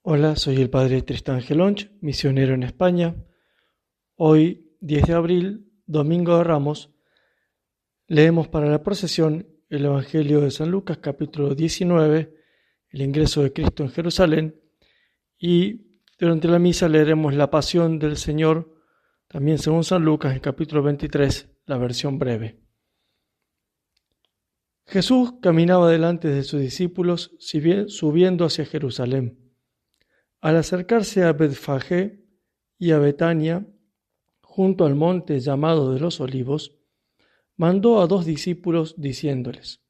Hola, soy el padre Tristán Gelonch, misionero en España. Hoy, 10 de abril, Domingo de Ramos, leemos para la procesión el Evangelio de San Lucas, capítulo 19, el ingreso de Cristo en Jerusalén, y durante la misa leeremos la Pasión del Señor, también según San Lucas, en capítulo 23, la versión breve. Jesús caminaba delante de sus discípulos, subiendo hacia Jerusalén. Al acercarse a Betfagé y a Betania, junto al monte llamado de los Olivos, mandó a 2 discípulos diciéndoles: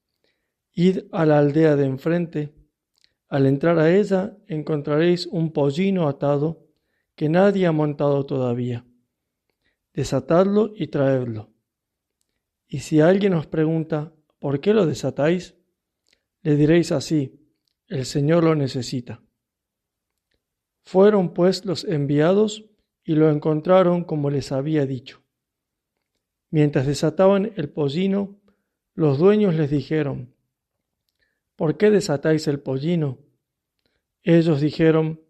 Id a la aldea de enfrente, al entrar a ella encontraréis un pollino atado que nadie ha montado todavía. Desatadlo y traedlo. Y si alguien os pregunta: ¿por qué lo desatáis?, le diréis así: el Señor lo necesita. Fueron pues los enviados y lo encontraron como les había dicho. Mientras desataban el pollino, los dueños les dijeron: ¿por qué desatáis el pollino? Ellos dijeron: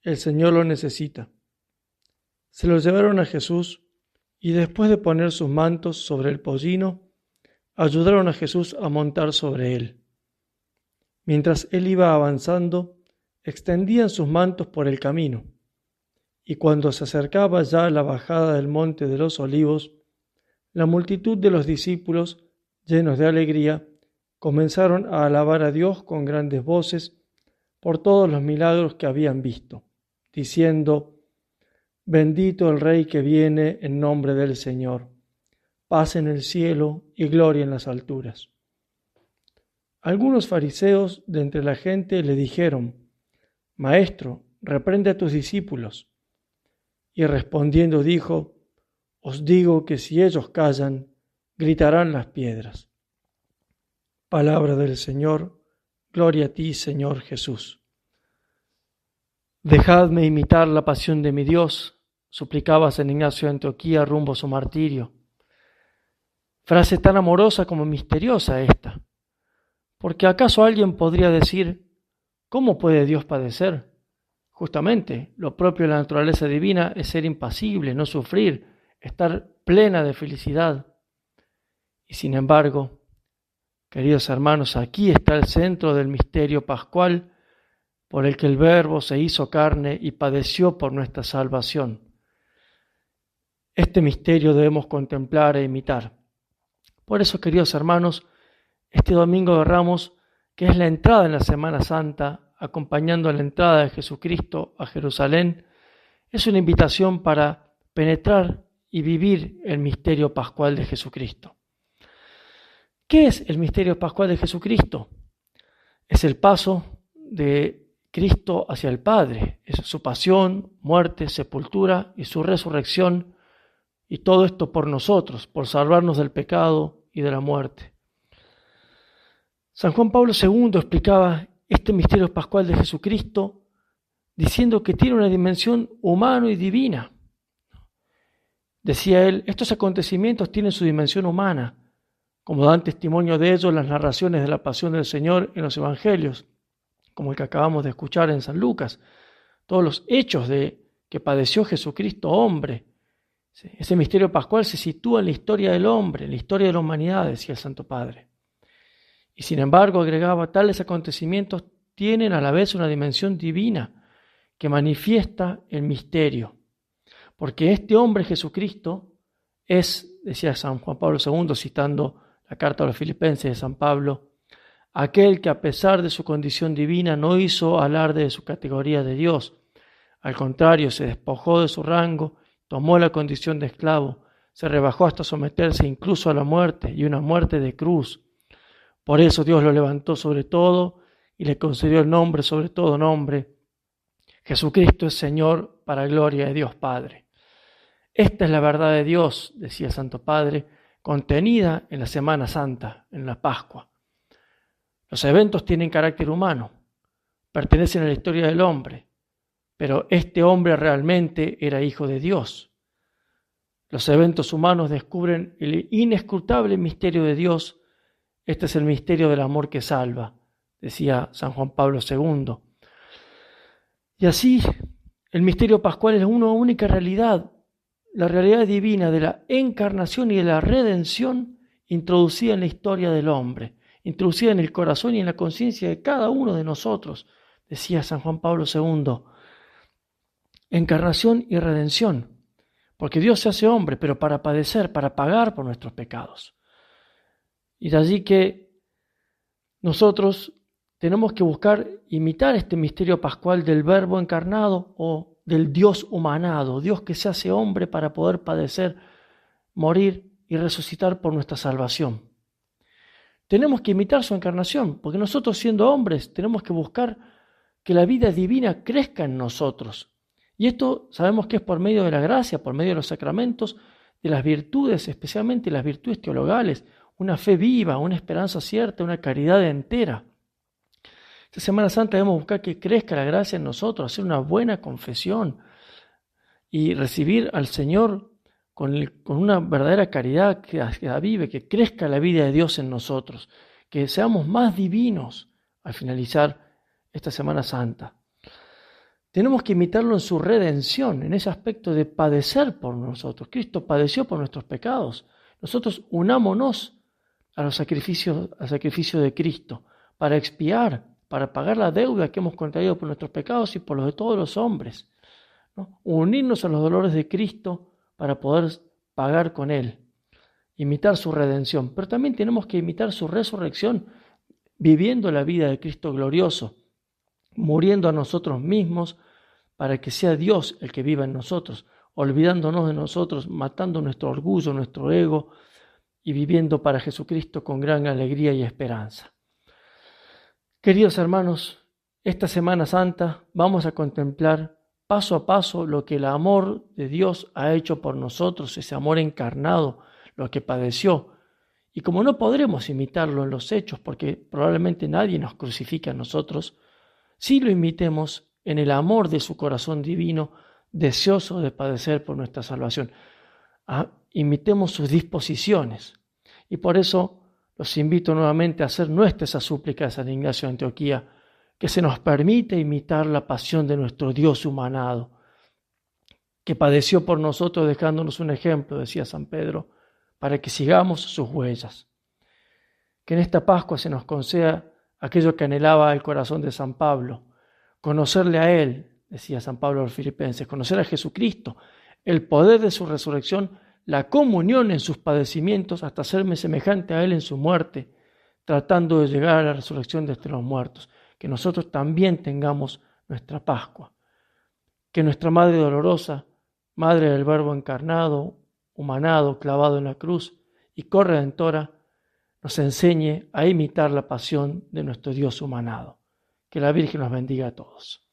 el Señor lo necesita. Se lo llevaron a Jesús y después de poner sus mantos sobre el pollino, ayudaron a Jesús a montar sobre él. Mientras él iba avanzando, extendían sus mantos por el camino, y cuando se acercaba ya a la bajada del monte de los Olivos, la multitud de los discípulos, llenos de alegría, comenzaron a alabar a Dios con grandes voces por todos los milagros que habían visto, diciendo: Bendito el Rey que viene en nombre del Señor, paz en el cielo y gloria en las alturas. Algunos fariseos de entre la gente le dijeron: Maestro, reprende a tus discípulos. Y respondiendo dijo: Os digo que si ellos callan, gritarán las piedras. Palabra del Señor, gloria a ti, Señor Jesús. Dejadme imitar la pasión de mi Dios, suplicaba San Ignacio de Antioquía rumbo a su martirio. Frase tan amorosa como misteriosa esta, porque ¿acaso alguien podría decir: ¿cómo puede Dios padecer? Justamente, lo propio de la naturaleza divina es ser impasible, no sufrir, estar plena de felicidad. Y sin embargo, queridos hermanos, aquí está el centro del misterio pascual por el que el Verbo se hizo carne y padeció por nuestra salvación. Este misterio debemos contemplar e imitar. Por eso, queridos hermanos, este Domingo de Ramos, que es la entrada en la Semana Santa, acompañando a la entrada de Jesucristo a Jerusalén, es una invitación para penetrar y vivir el misterio pascual de Jesucristo. ¿Qué es el misterio pascual de Jesucristo? Es el paso de Cristo hacia el Padre, es su pasión, muerte, sepultura y su resurrección, y todo esto por nosotros, por salvarnos del pecado y de la muerte. San Juan Pablo II explicaba este misterio pascual de Jesucristo diciendo que tiene una dimensión humana y divina. Decía él: estos acontecimientos tienen su dimensión humana, como dan testimonio de ello las narraciones de la pasión del Señor en los Evangelios, como el que acabamos de escuchar en San Lucas, todos los hechos de que padeció Jesucristo hombre. Ese misterio pascual se sitúa en la historia del hombre, en la historia de la humanidad, decía el Santo Padre. Y sin embargo, agregaba, tales acontecimientos tienen a la vez una dimensión divina que manifiesta el misterio. Porque este hombre Jesucristo es, decía San Juan Pablo II, citando la carta a los Filipenses de San Pablo, aquel que a pesar de su condición divina no hizo alarde de su categoría de Dios. Al contrario, se despojó de su rango, tomó la condición de esclavo, se rebajó hasta someterse incluso a la muerte, y una muerte de cruz. Por eso Dios lo levantó sobre todo y le concedió el nombre sobre todo nombre. Jesucristo es Señor para gloria de Dios Padre. Esta es la verdad de Dios, decía el Santo Padre, contenida en la Semana Santa, en la Pascua. Los eventos tienen carácter humano, pertenecen a la historia del hombre, pero este hombre realmente era hijo de Dios. Los eventos humanos descubren el inescrutable misterio de Dios. Este es el misterio del amor que salva, decía San Juan Pablo II. Y así, el misterio pascual es una única realidad, la realidad divina de la encarnación y de la redención introducida en la historia del hombre, introducida en el corazón y en la conciencia de cada uno de nosotros, decía San Juan Pablo II. Encarnación y redención, porque Dios se hace hombre, pero para padecer, para pagar por nuestros pecados. Y de allí que nosotros tenemos que buscar imitar este misterio pascual del Verbo encarnado o del Dios humanado, Dios que se hace hombre para poder padecer, morir y resucitar por nuestra salvación. Tenemos que imitar su encarnación, porque nosotros siendo hombres tenemos que buscar que la vida divina crezca en nosotros. Y esto sabemos que es por medio de la gracia, por medio de los sacramentos, de las virtudes, especialmente las virtudes teologales, una fe viva, una esperanza cierta, una caridad entera. Esta Semana Santa debemos buscar que crezca la gracia en nosotros, hacer una buena confesión y recibir al Señor con una verdadera caridad que avive, que crezca la vida de Dios en nosotros, que seamos más divinos al finalizar esta Semana Santa. Tenemos que imitarlo en su redención, en ese aspecto de padecer por nosotros. Cristo padeció por nuestros pecados. Nosotros unámonos al sacrificio de Cristo para expiar, para pagar la deuda que hemos contraído por nuestros pecados y por los de todos los hombres, ¿no? Unirnos a los dolores de Cristo para poder pagar con Él, imitar su redención. Pero también tenemos que imitar su resurrección, viviendo la vida de Cristo glorioso, muriendo a nosotros mismos para que sea Dios el que viva en nosotros, olvidándonos de nosotros, matando nuestro orgullo, nuestro ego y viviendo para Jesucristo con gran alegría y esperanza. Queridos hermanos, esta Semana Santa vamos a contemplar paso a paso lo que el amor de Dios ha hecho por nosotros, ese amor encarnado, lo que padeció. Y como no podremos imitarlo en los hechos, porque probablemente nadie nos crucifique a nosotros, sí lo imitemos en el amor de su corazón divino, deseoso de padecer por nuestra salvación. Imitemos sus disposiciones. Y por eso los invito nuevamente a hacer nuestra esa súplica de San Ignacio de Antioquía, que se nos permite imitar la pasión de nuestro Dios humanado, que padeció por nosotros dejándonos un ejemplo, decía San Pedro, para que sigamos sus huellas. Que en esta Pascua se nos conceda aquello que anhelaba el corazón de San Pablo, conocerle a Él, decía San Pablo a los Filipenses, conocer a Jesucristo, el poder de su resurrección, la comunión en sus padecimientos, hasta hacerme semejante a Él en su muerte, tratando de llegar a la resurrección de entre los muertos. Que nosotros también tengamos nuestra Pascua. Que nuestra Madre dolorosa, Madre del Verbo encarnado, humanado, clavado en la cruz y corredentora, nos enseñe a imitar la pasión de nuestro Dios humanado. Que la Virgen nos bendiga a todos.